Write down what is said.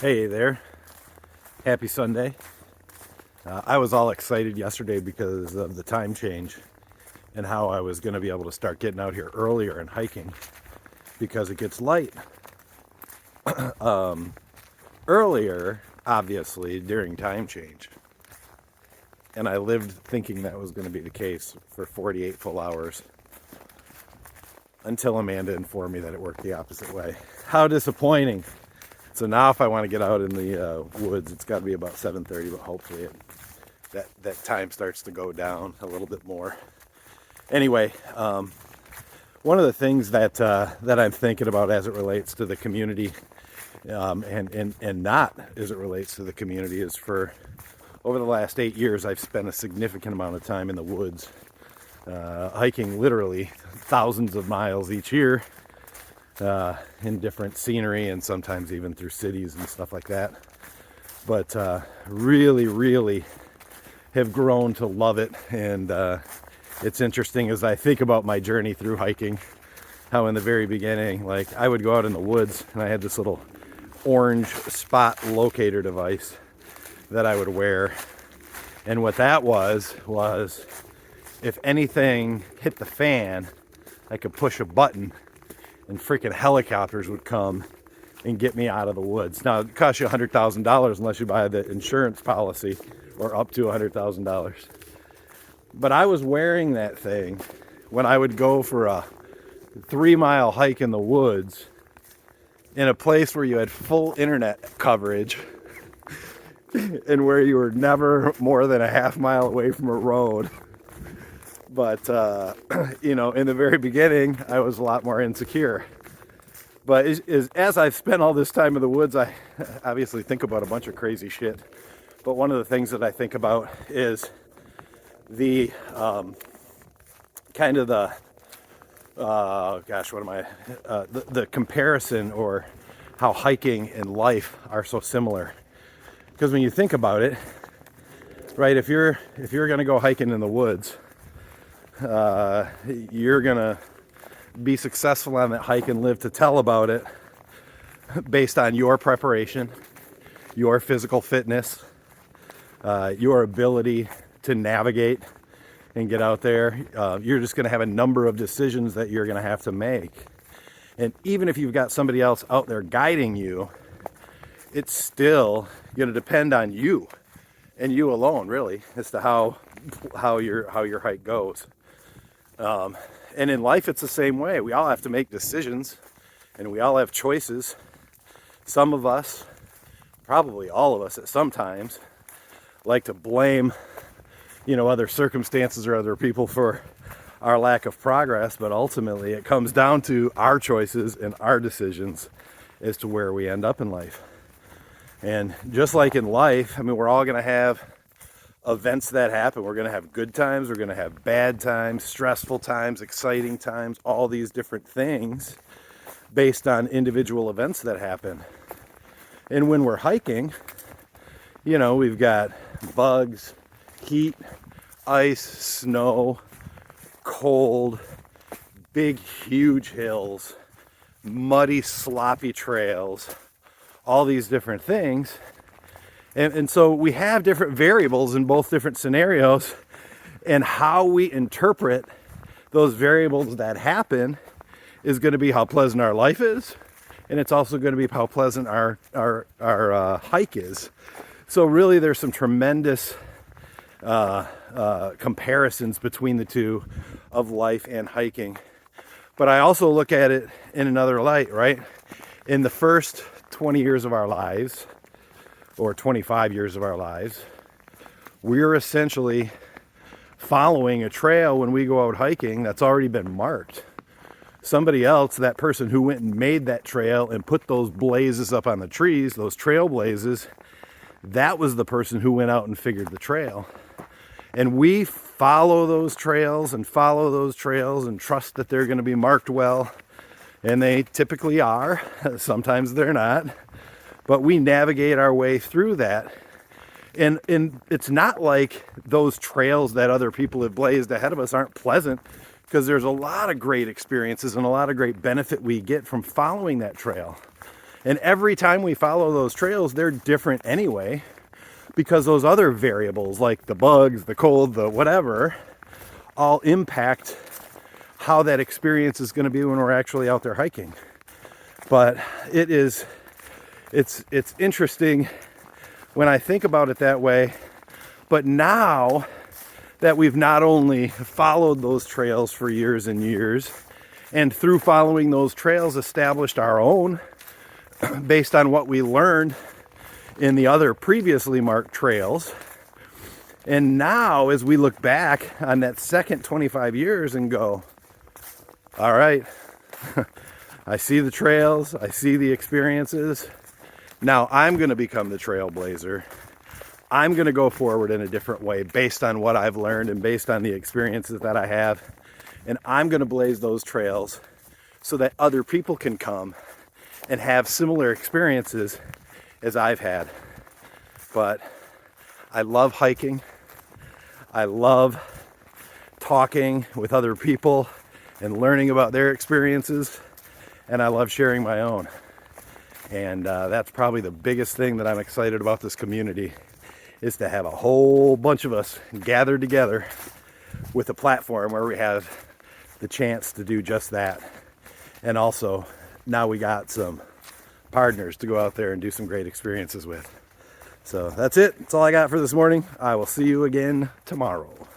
Hey there, happy Sunday. I was all excited yesterday because of the time change and how I was going to be able to start getting out here earlier and hiking because it gets light. Earlier, obviously, during time change. And I lived thinking that was going to be the case for 48 full hours until Amanda informed me that it worked the opposite way. How disappointing. So now if I want to get out in the woods, it's got to be about 7:30, but hopefully that time starts to go down a little bit more. Anyway, one of the things that I'm thinking about as it relates to the community and not as it relates to the community is for over the last 8 years, I've spent a significant amount of time in the woods, hiking literally thousands of miles each year. In different scenery and sometimes even through cities and stuff like that. But really have grown to love it. And it's interesting as I think about my journey through hiking, how in the very beginning, like I would go out in the woods and I had this little orange spot locator device that I would wear. And what that was if anything hit the fan, I could push a button and freaking helicopters would come and get me out of the woods. Now, it costs you $100,000 unless you buy the insurance policy, or up to $100,000. But I was wearing that thing when I would go for a 3-mile hike in the woods in a place where you had full internet coverage and where you were never more than a half mile away from a road. But, in the very beginning, I was a lot more insecure. But as I've spent all this time in the woods, I obviously think about a bunch of crazy shit. But one of the things that I think about is the the comparison, or how hiking and life are so similar. Because when you think about it, right, if you're going to go hiking in the woods, you're gonna be successful on that hike and live to tell about it based on your preparation, your physical fitness, your ability to navigate and get out there. You're just gonna have a number of decisions that you're gonna have to make. And even if you've got somebody else out there guiding you, it's still gonna depend on you and you alone, really, as to how your hike goes. And in life, it's the same way. We all have to make decisions, and we all have choices. Some of us, probably all of us at some times, like to blame, other circumstances or other people for our lack of progress, but ultimately it comes down to our choices and our decisions as to where we end up in life. And just like in life, we're all going to have events that happen. We're going to have good times, we're going to have bad times, stressful times, exciting times, all these different things based on individual events that happen. And when we're hiking, we've got bugs, heat, ice, snow, cold, big, huge hills, muddy, sloppy trails, all these different things. And so we have different variables in both different scenarios, and how we interpret those variables that happen is going to be how pleasant our life is, and it's also going to be how pleasant our hike is. So really, there's some tremendous comparisons between the two of life and hiking. But I also look at it in another light, right? In the first 20 years of our lives, or 25 years of our lives, we're essentially following a trail when we go out hiking that's already been marked. Somebody else, that person who went and made that trail and put those blazes up on the trees, those trailblazes, that was the person who went out and figured the trail. And we follow those trails and trust that they're going to be marked well. And they typically are. Sometimes they're not. But we navigate our way through that. And it's not like those trails that other people have blazed ahead of us aren't pleasant, because there's a lot of great experiences and a lot of great benefit we get from following that trail. And every time we follow those trails, they're different anyway, because those other variables like the bugs, the cold, the whatever, all impact how that experience is going to be when we're actually out there hiking. But it's interesting when I think about it that way. But now that we've not only followed those trails for years and years, and through following those trails established our own based on what we learned in the other previously marked trails. And now as we look back on that second 25 years and go, all right, I see the trails, I see the experiences. Now I'm going to become the trailblazer. I'm going to go forward in a different way based on what I've learned and based on the experiences that I have. And I'm going to blaze those trails so that other people can come and have similar experiences as I've had. But I love hiking. I love talking with other people and learning about their experiences. And I love sharing my own. And that's probably the biggest thing that I'm excited about this community, is to have a whole bunch of us gathered together with a platform where we have the chance to do just that. And also, now we got some partners to go out there and do some great experiences with. So that's it. That's all I got for this morning. I will see you again tomorrow.